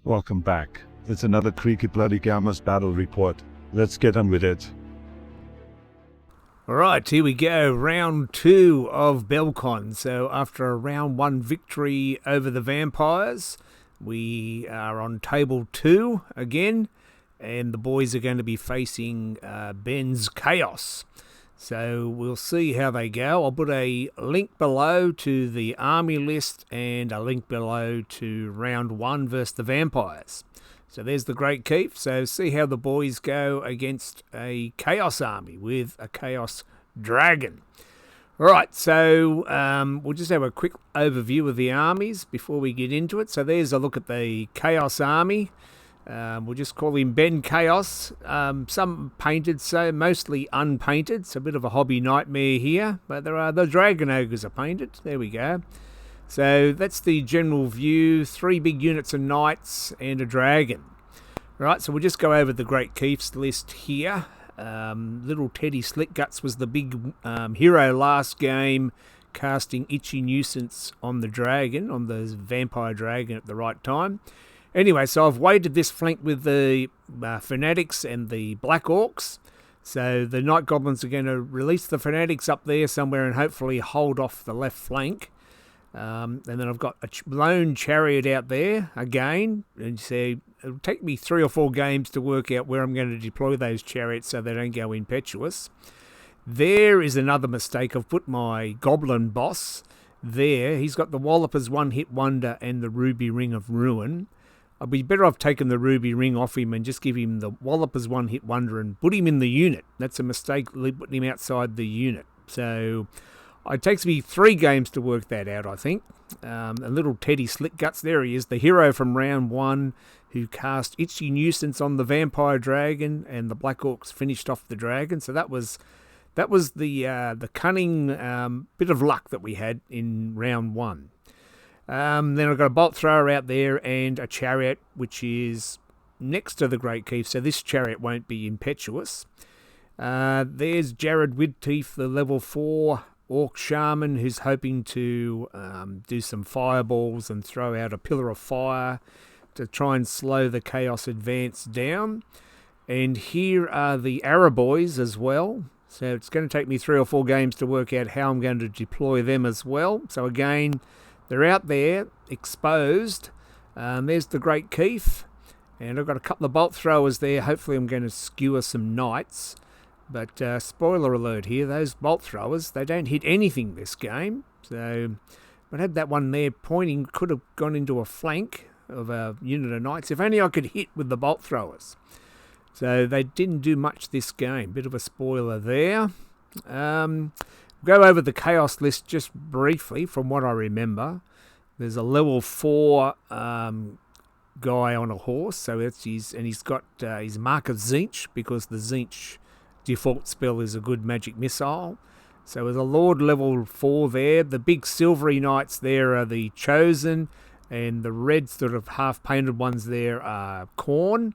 Welcome back. It's another Creaky Bloody Gammas battle report. Let's get on with it. Alright, here we go. Round 2 of Belcon. So after a round 1 victory over the vampires, we are on table 2 again. And the boys are going to be facing Ben's Chaos. So we'll see how they go. I'll put a link below to the army list and a link below to round 1 versus the vampires. So there's the Great Keef. So see how the boys go against a Chaos army with a Chaos Dragon. Alright, so we'll just have a quick overview of the armies before we get into it. So there's a look at the Chaos army. We'll just call him Ben Chaos. Some painted, so mostly unpainted. It's a bit of a hobby nightmare here, but the Dragon Ogres are painted. There we go. So that's the general view. 3 big units of knights and a dragon. Right, so we'll just go over the Great Keef's list here. Little Teddy Slickguts was the big hero last game, casting Itchy Nuisance on the dragon, on the vampire dragon at the right time. Anyway, so I've weighted this flank with the Fanatics and the Black Orcs. So the Night Goblins are going to release the Fanatics up there somewhere and hopefully hold off the left flank. And then I've got a lone chariot out there again. And so it'll take me 3 or 4 games to work out where I'm going to deploy those chariots so they don't go impetuous. There is another mistake. I've put my Goblin boss there. He's got the Walloper's One-Hit Wonder and the Ruby Ring of Ruin. I'd be better off taking the Ruby Ring off him and just give him the Walloper's One-Hit Wonder and put him in the unit. That's a mistake, putting him outside the unit. So it takes me 3 games to work that out, I think. A little Teddy Slickguts, there he is, the hero from round 1 who cast Itchy Nuisance on the Vampire Dragon, and the Black Orcs finished off the dragon. So that was the cunning bit of luck that we had in round 1. Then I've got a bolt thrower out there and a chariot, which is next to the Great Keef, so this chariot won't be impetuous. There's Jared Widteeth, the level 4 Orc Shaman, who's hoping to do some fireballs and throw out a pillar of fire to try and slow the Chaos advance down. And here are the Araboys as well. So it's going to take me 3 or 4 games to work out how I'm going to deploy them as well. So again, they're out there, exposed. There's the Great Keef. And I've got a couple of bolt throwers there. Hopefully I'm going to skewer some knights. But spoiler alert here, those bolt throwers, they don't hit anything this game. So I had that one there pointing, could have gone into a flank of a unit of knights. If only I could hit with the bolt throwers. So they didn't do much this game. Bit of a spoiler there. Go over the Chaos list just briefly from what I remember. There's a level 4 guy on a horse, so he's got his Mark of Tzeentch, because the Tzeentch default spell is a good magic missile. So there's a Lord level 4 there. The big silvery knights there are the Chosen, and the red sort of half-painted ones there are Khorne.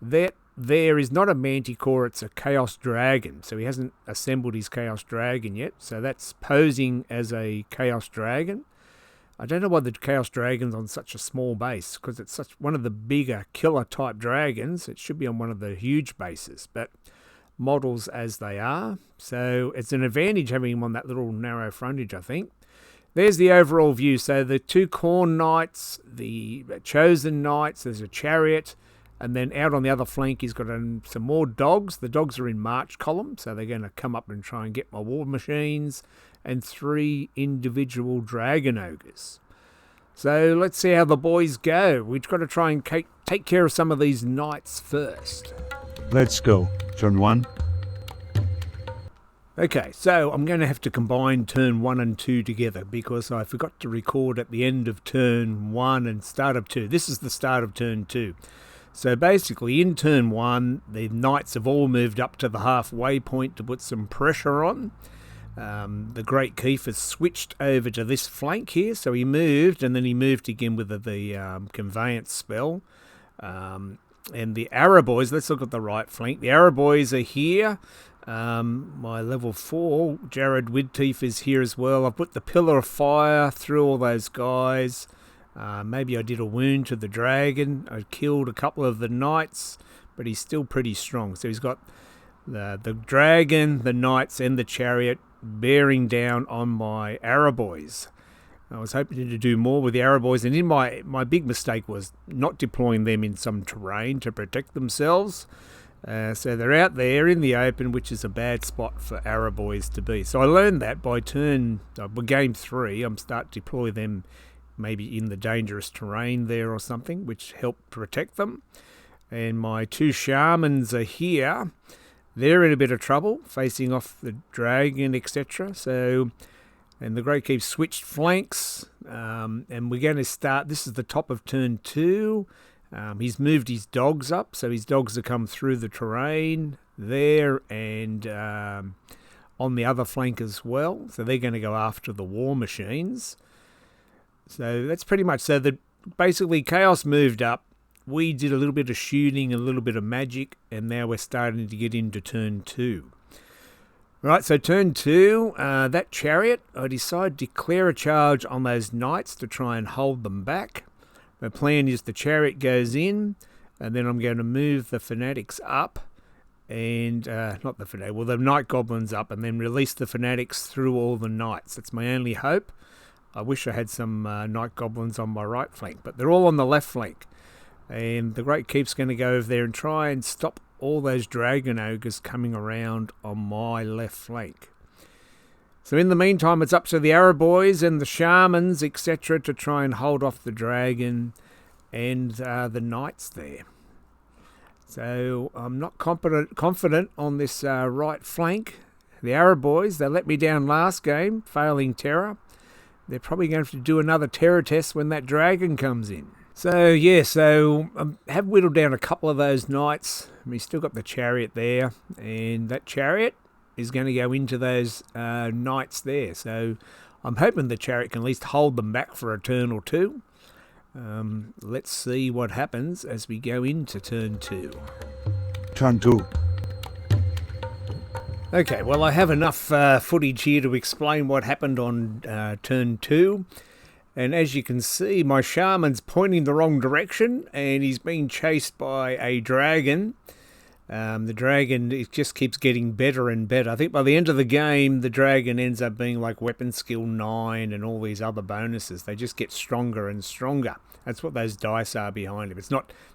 That there is not a Manticore, it's a Chaos Dragon. So he hasn't assembled his Chaos Dragon yet. So that's posing as a Chaos Dragon. I don't know why the Chaos Dragon's on such a small base, because it's such one of the bigger killer type dragons. It should be on one of the huge bases, but models as they are. So it's an advantage having him on that little narrow frontage, I think. There's the overall view. So the 2 Khorne Knights, the Chosen Knights, there's a chariot. And then out on the other flank, he's got some more dogs. The dogs are in march column, so they're going to come up and try and get my war machines. And 3 individual dragon ogres. So let's see how the boys go. We've got to try and take care of some of these knights first. Let's go. Turn 1. Okay, so I'm going to have to combine turn 1 and 2 together, because I forgot to record at the end of turn 1 and start of 2. This is the start of turn 2. So basically, in turn 1, the knights have all moved up to the halfway point to put some pressure on. The Great Keef has switched over to this flank here, so he moved, and then he moved again with the conveyance spell. And the Araboys, let's look at the right flank. The Araboys are here. My level 4, Jared Widteeth, is here as well. I've put the Pillar of Fire through all those guys. Maybe I did a wound to the dragon. I killed a couple of the knights, but he's still pretty strong. So he's got the dragon, the knights, and the chariot bearing down on my Araboys. I was hoping to do more with the Araboys, and in my big mistake was not deploying them in some terrain to protect themselves. So they're out there in the open, which is a bad spot for Araboys to be. So I learned that by game 3, I'm start to deploy them maybe in the dangerous terrain there or something, which helped protect them. And my 2 shamans are here. They're in a bit of trouble, facing off the dragon, etc. And the Great Keef switched flanks, and we're going to start. This is the top of turn 2. He's moved his dogs up, so his dogs have come through the terrain there and on the other flank as well. So they're going to go after the war machines. So that's pretty much so that basically Chaos moved up. We did a little bit of shooting, a little bit of magic, and now we're starting to get into turn 2. Right, so turn 2, that chariot, I decided to declare a charge on those knights to try and hold them back. My plan is the chariot goes in, and then I'm going to move the fanatics up, and the night goblins up, and then release the fanatics through all the knights. That's my only hope. I wish I had some night goblins on my right flank, but they're all on the left flank. And the Great Keef's going to go over there and try and stop all those dragon ogres coming around on my left flank. So in the meantime, it's up to the Araboys and the shamans, etc., to try and hold off the dragon and the knights there. So I'm not confident on this right flank. The Araboys, they let me down last game, failing terror. They're probably going to have to do another terror test when that dragon comes in. So I have whittled down a couple of those knights. We still got the chariot there, and that chariot is going to go into those knights there. So I'm hoping the chariot can at least hold them back for a turn or 2. Let's see what happens as we go into turn 2. Turn 2. Okay, well, I have enough footage here to explain what happened on turn 2. And as you can see, my shaman's pointing the wrong direction, and he's being chased by a dragon. The dragon, it just keeps getting better and better. I think by the end of the game, the dragon ends up being like weapon skill 9 and all these other bonuses. They just get stronger and stronger. That's what those dice are behind him.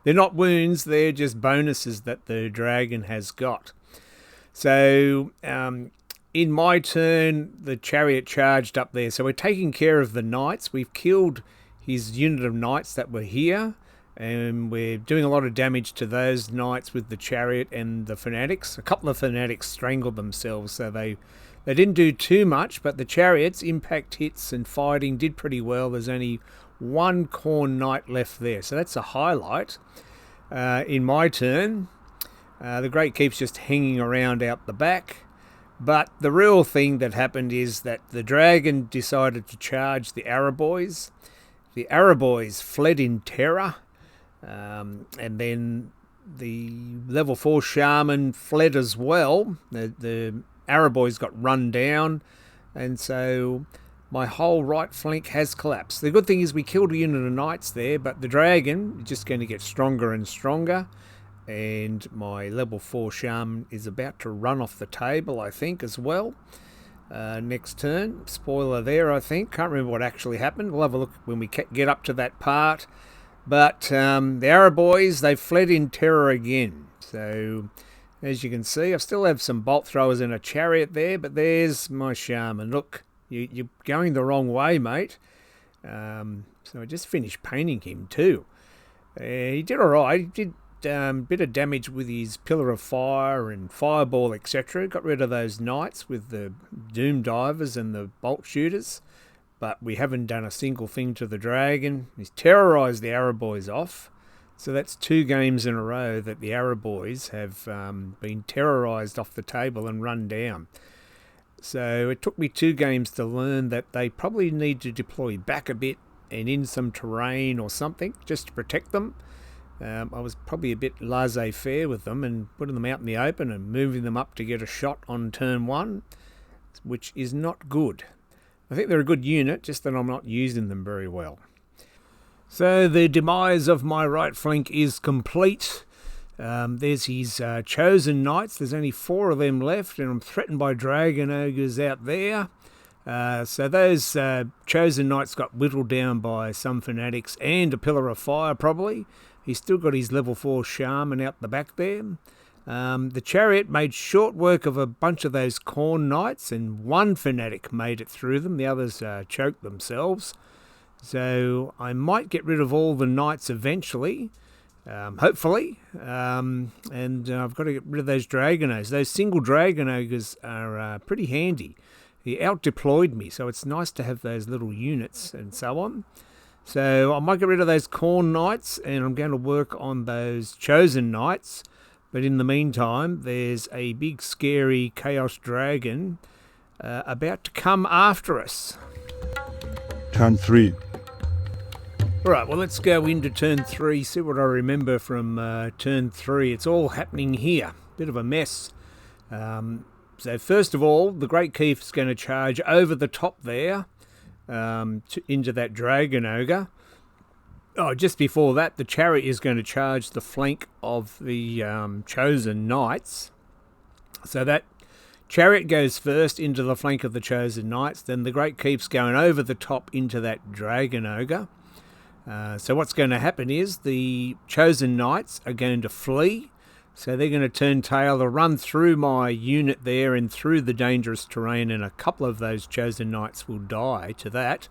They're not wounds, they're just bonuses that the dragon has got. So, in my turn, the chariot charged up there. So we're taking care of the knights. We've killed his unit of knights that were here, and we're doing a lot of damage to those knights with the chariot and the fanatics. A couple of fanatics strangled themselves, so they didn't do too much, but the chariot's impact hits and fighting did pretty well. There's only 1 Khorne knight left there, so that's a highlight. In my turn, the Great Keef's just hanging around out the back. But the real thing that happened is that the dragon decided to charge the Araboys. The Araboys fled in terror, and then the level 4 shaman fled as well. The Araboys got run down, and so my whole right flank has collapsed. The good thing is we killed a unit of knights there, but the dragon is just going to get stronger and stronger. And my level 4 shaman is about to run off the table, I think, as well. Next turn. Spoiler there, I think. Can't remember what actually happened. We'll have a look when we get up to that part. But the Araboys, they've fled in terror again. So, as you can see, I still have some bolt throwers and a chariot there, but there's my shaman. Look, you're going the wrong way, mate. So I just finished painting him too. He did all right. He did bit of damage with his pillar of fire and fireball, etc. Got rid of those knights with the doom divers and the bolt shooters, but we haven't done a single thing to the dragon. He's terrorized the Araboys off, so that's 2 games in a row that the Araboys have been terrorized off the table and run down. So it took me 2 games to learn that they probably need to deploy back a bit and in some terrain or something just to protect them. I was probably a bit laissez-faire with them and putting them out in the open and moving them up to get a shot on turn 1, which is not good. I think they're a good unit, just that I'm not using them very well. So the demise of my right flank is complete. There's his chosen knights. There's only 4 of them left, and I'm threatened by dragon ogres out there. So those chosen knights got whittled down by some fanatics and a pillar of fire probably. He's still got his level 4 shaman out the back there. The chariot made short work of a bunch of those corn knights, and one fanatic made it through them. The others choked themselves. So I might get rid of all the knights eventually, hopefully. And I've got to get rid of those dragon ogres. Those single dragon ogres are pretty handy. He out-deployed me, so it's nice to have those little units and so on. So I might get rid of those corn knights, and I'm going to work on those chosen knights. But in the meantime, there's a big scary chaos dragon about to come after us. Turn 3. Alright, well, let's go into turn 3, see what I remember from turn 3. It's all happening here. Bit of a mess. So first of all, the Great Keef is going to charge over the top there into that dragon ogre. Oh, just before that, the chariot is going to charge the flank of the chosen knights. So that chariot goes first into the flank of the chosen knights. Then the Great Keef's going over the top into that dragon ogre. So what's going to happen is the chosen knights are going to flee. So they're going to turn tail to run through my unit there and through the dangerous terrain, and a couple of those chosen knights will die to that.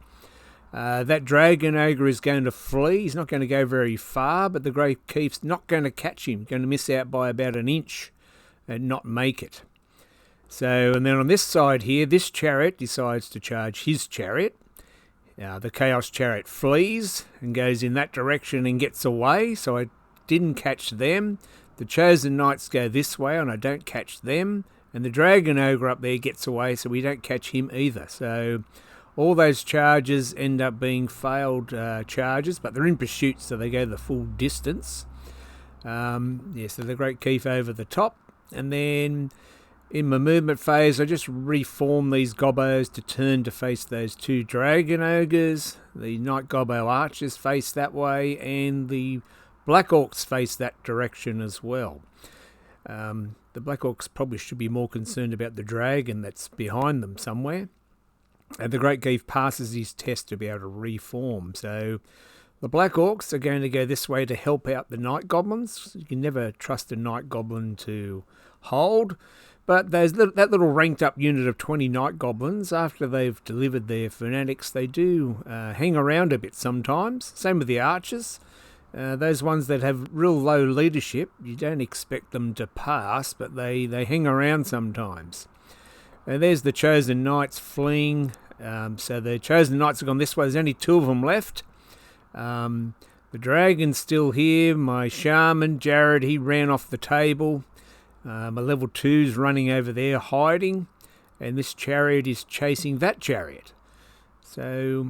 That dragon ogre is going to flee. He's not going to go very far, but the Great Keef's not going to catch him. Going to miss out by about an inch and not make it. So, and then on this side here, this chariot decides to charge his chariot. The Chaos Chariot flees and goes in that direction and gets away, so I didn't catch them. The Chosen Knights go this way and I don't catch them. And the Dragon Ogre up there gets away, so we don't catch him either. So all those charges end up being failed charges, but they're in pursuit, so they go the full distance. So the Great Keef over the top. And then in my movement phase, I just reform these gobbos to turn to face those 2 dragon ogres. The Night Gobbo archers face that way, and the Black Orcs face that direction as well. The Black Orcs probably should be more concerned about the dragon that's behind them somewhere. And the Great Keef passes his test to be able to reform. So the Black Orcs are going to go this way to help out the Night Goblins. You can never trust a Night Goblin to hold. But that little ranked up unit of 20 Night Goblins, after they've delivered their fanatics, they do hang around a bit sometimes. Same with the archers. Those ones that have real low leadership, you don't expect them to pass, but they hang around sometimes. There's the Chosen Knights fleeing. So the Chosen Knights have gone this way. There's only 2 of them left. The dragon's still here. My shaman, Jared, he ran off the table. My level 2's running over there hiding. And this chariot is chasing that chariot. So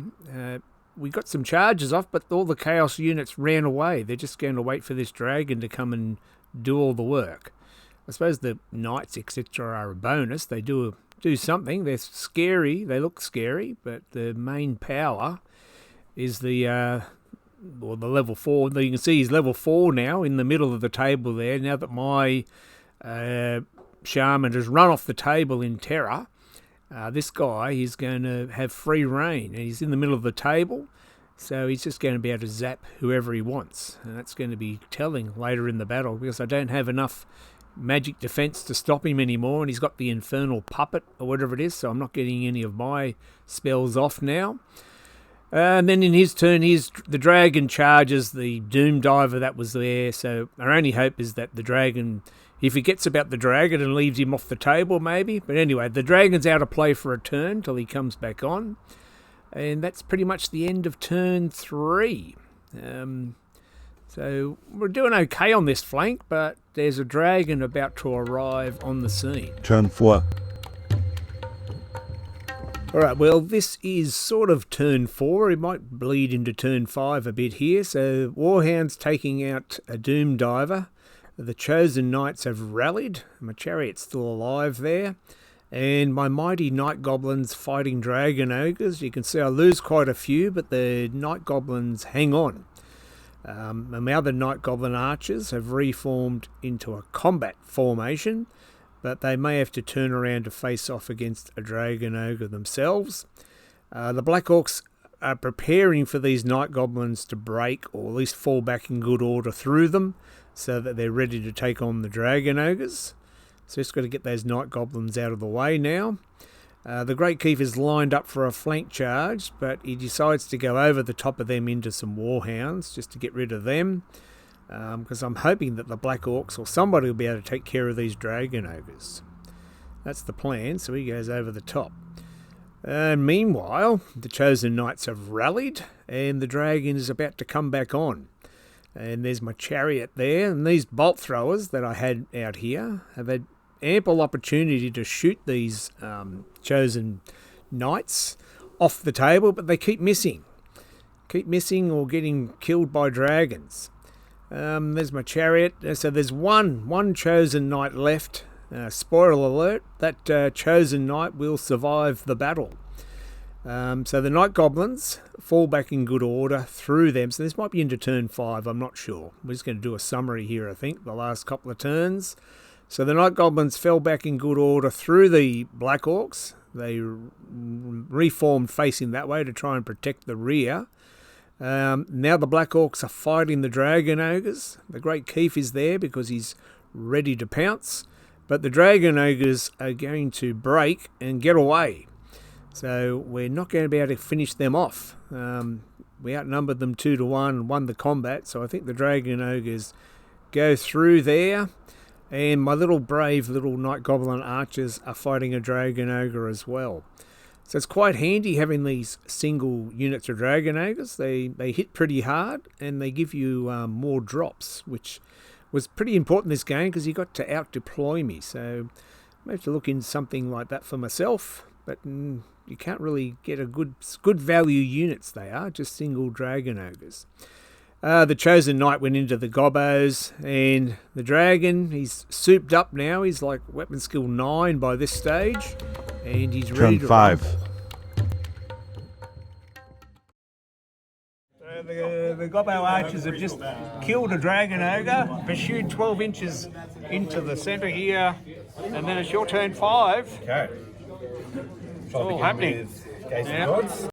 we got some charges off, but all the chaos units ran away. They're just going to wait for this dragon to come and do all the work. I suppose the knights, etc., are a bonus. They do something. They're scary. They look scary, but the main power is the level 4. You can see he's level 4 now in the middle of the table there. Now that my shaman has run off the table in terror, this guy is going to have free reign, and he's in the middle of the table, so he's just going to be able to zap whoever he wants, and that's going to be telling later in the battle, because I don't have enough magic defense to stop him anymore, and he's got the infernal puppet or whatever it is, so I'm not getting any of my spells off now. And then in his turn, the dragon charges the Doom Diver that was there, so our only hope is that the dragon, he forgets about the dragon and leaves him off the table maybe. But anyway, the dragon's out of play for a turn till he comes back on. And that's pretty much the end of turn 3. So we're doing okay on this flank, but there's a dragon about to arrive on the scene. Turn 4. Alright, well, this is sort of turn 4. It might bleed into turn 5 a bit here. So Warhound's taking out a Doom Diver. The Chosen Knights have rallied. My chariot's still alive there. And my mighty night goblins fighting dragon ogres. You can see I lose quite a few, but the night goblins hang on. My other night goblin archers have reformed into a combat formation, but they may have to turn around to face off against a dragon ogre themselves. The Black Orcs are preparing for these night goblins to break, or at least fall back in good order through them, so that they're ready to take on the dragon ogres. So just got to get those night goblins out of the way now. The Great Keef is lined up for a flank charge, but he decides to go over the top of them into some warhounds just to get rid of them, because I'm hoping that the Black Orcs or somebody will be able to take care of these dragon ogres. That's the plan, so he goes over the top. Meanwhile, the chosen knights have rallied, and the dragon is about to come back on. And there's my chariot there, and these bolt throwers that I had out here have had ample opportunity to shoot these chosen knights off the table, but they keep missing or getting killed by dragons. There's my chariot. So there's one chosen knight left. Spoiler alert, that chosen knight will survive the battle. So the night goblins fall back in good order through them. So this might be into turn 5, I'm not sure. We're just going to do a summary here, I think, the last couple of turns. So the night goblins fell back in good order through the Black Orcs. They reformed facing that way to try and protect the rear. Now the Black Orcs are fighting the dragon ogres. The Great Keef is there because he's ready to pounce. But the dragon ogres are going to break and get away. So we're not going to be able to finish them off. We outnumbered them 2-1 and won the combat. So I think the dragon ogres go through there. And my brave little night goblin archers are fighting a dragon ogre as well. So it's quite handy having these single units of dragon ogres. They hit pretty hard and they give you more drops, which was pretty important in this game because you got to out-deploy me. So I may have to look into something like that for myself. But you can't really get a good value units they are, just single dragon ogres. The chosen knight went into the gobos, and the dragon, he's souped up now. He's like weapon skill 9 by this stage, and he's ready to 5. The Gobbo archers have just killed a dragon ogre, pursued 12 inches into the centre here, and then it's your turn 5. Okay. It's all happening. Yeah.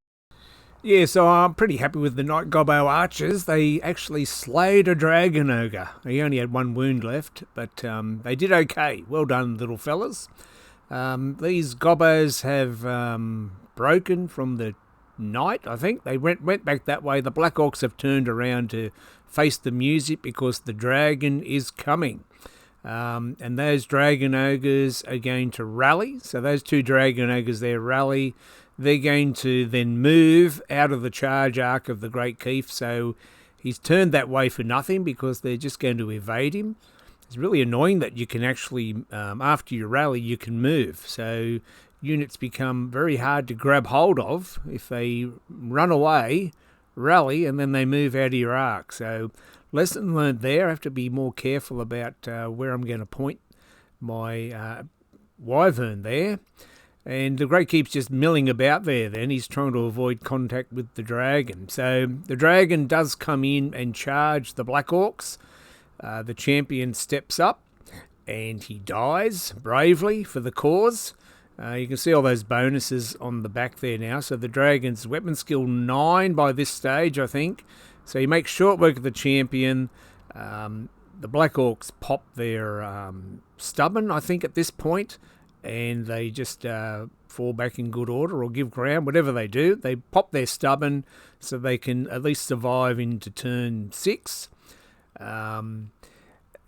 Yeah, so I'm pretty happy with the Night Gobbo archers. They actually slayed a dragon ogre. He only had 1 wound left, but they did okay. Well done, little fellas. These Gobbos have broken from the night, I think. They went back that way. The Black Orcs have turned around to face the music because the dragon is coming. And those dragon ogres are going to rally. So those 2 dragon ogres there rally. They're going to then move out of the charge arc of the Great Keef. So he's turned that way for nothing because they're just going to evade him. It's really annoying that you can actually, after you rally, you can move. So units become very hard to grab hold of if they run away, rally, and then they move out of your arc. So lesson learned there. I have to be more careful about where I'm going to point my wyvern there. And the Great Keef's just milling about there then. He's trying to avoid contact with the dragon. So the dragon does come in and charge the Black Orcs. The champion steps up and he dies bravely for the cause. You can see all those bonuses on the back there now. So the dragon's weapon skill 9 by this stage, I think. So you make short work of the champion. The Black Orcs pop their stubborn, I think, at this point. And they just fall back in good order or give ground, whatever they do. They pop their stubborn so they can at least survive into turn 6. Then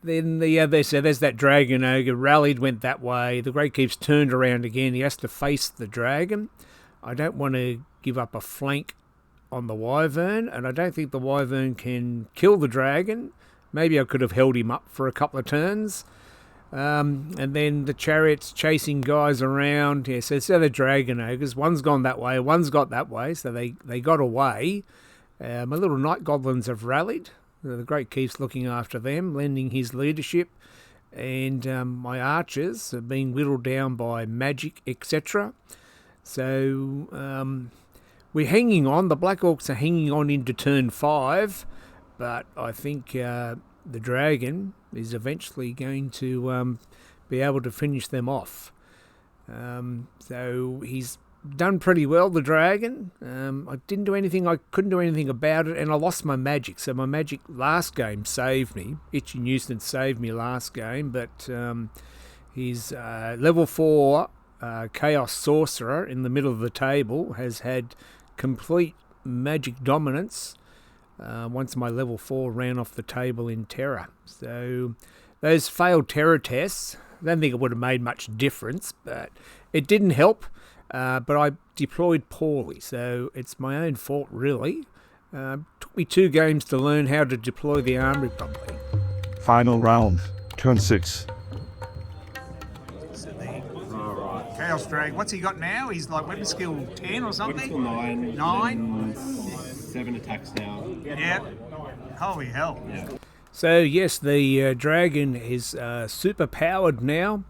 there's that dragon ogre rallied, went that way. The Great Keef's turned around again. He has to face the dragon. I don't want to give up a flank on the wyvern, and I don't think the wyvern can kill the dragon. Maybe I could have held him up for a couple of turns. And then the chariot's chasing guys around. Yeah, so the dragon ogres. One's gone that way, one's got that way, so they got away. My little night goblins have rallied. The Great Keef's looking after them, lending his leadership. and my archers have been whittled down by magic, etc. So we're hanging on. The Black Orcs are hanging on into turn 5, but I think the dragon is eventually going to be able to finish them off. So he's done pretty well, the dragon. I couldn't do anything about it, and I lost my magic. So my magic last game saved me. Itchy Nuisance saved me last game, but his level 4 Chaos Sorcerer in the middle of the table has had complete magic dominance once my level 4 ran off the table in Terror. So those failed Terror tests, I don't think it would have made much difference, but it didn't help. But I deployed poorly, so it's my own fault, really. Took me 2 games to learn how to deploy the army properly. Final round, turn 6. Chaos Drag, what's he got now? He's like weapon skill 10 or something? Weapon skill 9. 9? 7 attacks now. Yeah. Holy hell. Yeah. So, yes, the dragon is super powered now.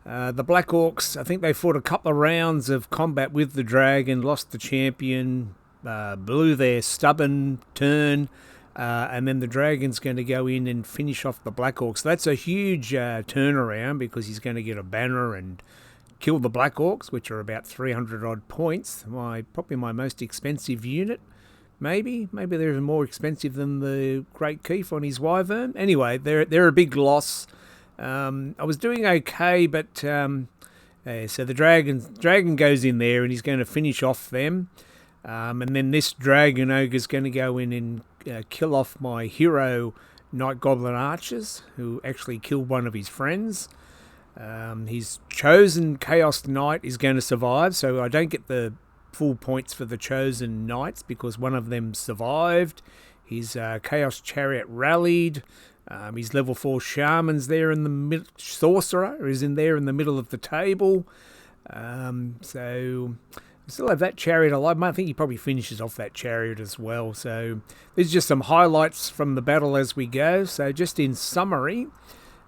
The Black Orcs, I think they fought a couple of rounds of combat with the dragon, lost the champion, blew their stubborn turn, and then the dragon's going to go in and finish off the Black Orcs. That's a huge turnaround because he's going to get a banner and kill the Black Orcs, which are about 300 odd points. Probably my most expensive unit. Maybe they're even more expensive than the Great Keef on his Wyvern. Anyway, they're a big loss. I was doing okay, but so the dragon goes in there and he's going to finish off them. And then this Dragon Ogre's going to go in and kill off my hero Night Goblin Archers, who actually killed one of his friends. His chosen Chaos Knight is going to survive, so I don't get the full points for the chosen knights because one of them survived. His Chaos Chariot rallied. His level 4 Shaman's there in the middle. Sorcerer is in there in the middle of the table. So I still have that chariot alive. I think he probably finishes off that chariot as well. So there's just some highlights from the battle as we go. So just in summary,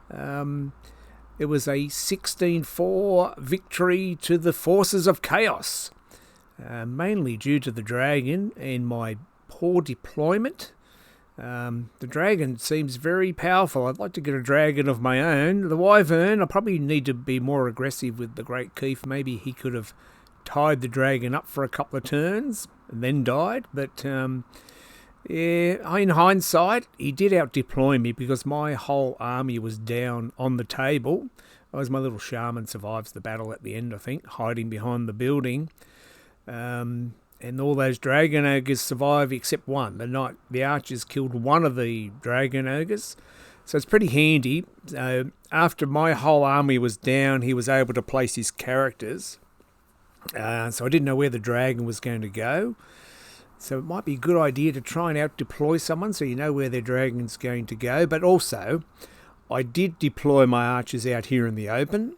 it was a 16-4 victory to the forces of chaos, mainly due to the dragon and my poor deployment. The dragon seems very powerful. I'd like to get a dragon of my own. The Wyvern, I probably need to be more aggressive with the Great Keef. Maybe he could have tied the dragon up for a couple of turns and then died. But yeah, in hindsight, he did out-deploy me because my whole army was down on the table. As my little shaman survives the battle at the end, I think, hiding behind the building. And all those Dragon Ogres survive except one. The archers killed one of the Dragon Ogres. So it's pretty handy. After my whole army was down, he was able to place his characters. So I didn't know where the dragon was going to go. So it might be a good idea to try and out-deploy someone so you know where their dragon's going to go. But also, I did deploy my archers out here in the open.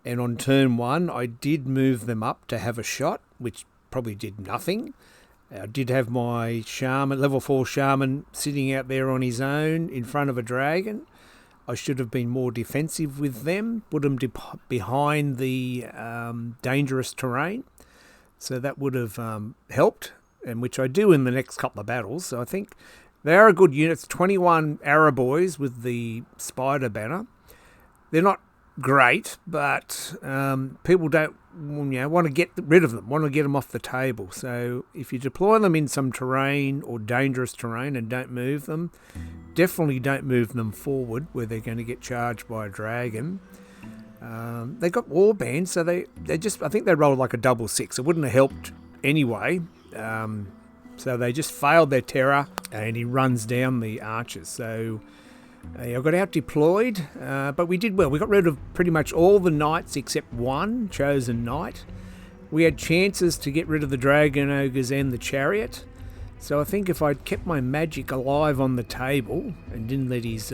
And on turn 1, I did move them up to have a shot, which probably did nothing. I did have my shaman, level 4 shaman, sitting out there on his own in front of a dragon. I should have been more defensive with them, put them behind the dangerous terrain. So that would have helped, and which I do in the next couple of battles. So I think they are a good unit. It's 21 Araboys with the spider banner. They're not great, but people don't want to get rid of them, want to get them off the table. So if you deploy them in some terrain or dangerous terrain and don't move them, definitely don't move them forward where they're going to get charged by a dragon. They got warband, so they just, I think they rolled like a double 6. It wouldn't have helped anyway. So they just failed their terror, and he runs down the archers. So I got out deployed, but we did well. We got rid of pretty much all the knights except one chosen knight. We had chances to get rid of the Dragon Ogres and the chariot. So I think if I'd kept my magic alive on the table and didn't let his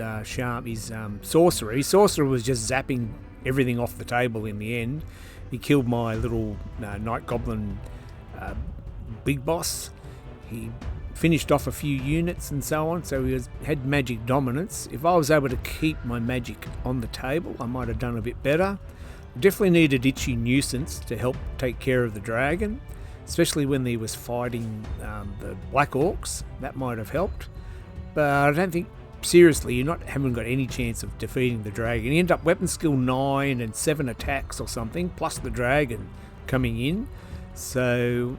sorcerer was just zapping everything off the table in the end. He killed my little night goblin big boss. He finished off a few units and so on, so he had magic dominance. If I was able to keep my magic on the table, I might have done a bit better. Definitely needed Itchy Nuisance to help take care of the dragon, especially when he was fighting the Black Orcs. That might have helped. But I don't think, seriously, haven't got any chance of defeating the dragon. You end up weapon skill 9 and 7 attacks or something, plus the dragon coming in. So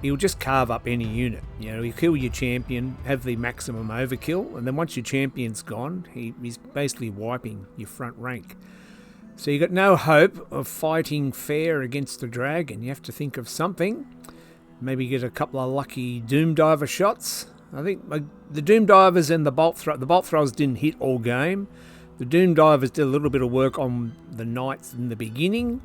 he'll just carve up any unit. He'll kill your champion, have the maximum overkill, and then once your champion's gone, he's basically wiping your front rank. So you've got no hope of fighting fair against the dragon. You have to think of something. Maybe get a couple of lucky Doom Diver shots. I think the Doom Divers and the Bolt Throwers didn't hit all game. The Doom Divers did a little bit of work on the Knights in the beginning.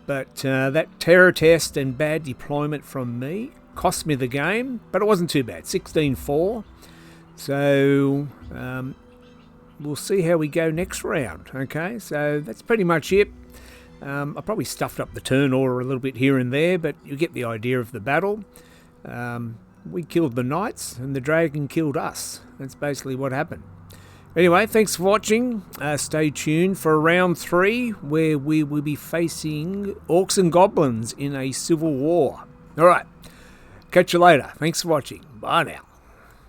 But that terror test and bad deployment from me cost me the game, but it wasn't too bad. 16-4. So we'll see how we go next round. Okay, so that's pretty much it. I probably stuffed up the turn order a little bit here and there, but you get the idea of the battle. We killed the Knights and the dragon killed us. That's basically what happened. Anyway, thanks for watching. Stay tuned for round 3, where we will be facing Orcs and Goblins in a civil war. Alright, catch you later. Thanks for watching. Bye now.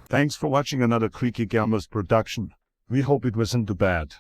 Thanks for watching another Creaky Gamers production. We hope it wasn't too bad.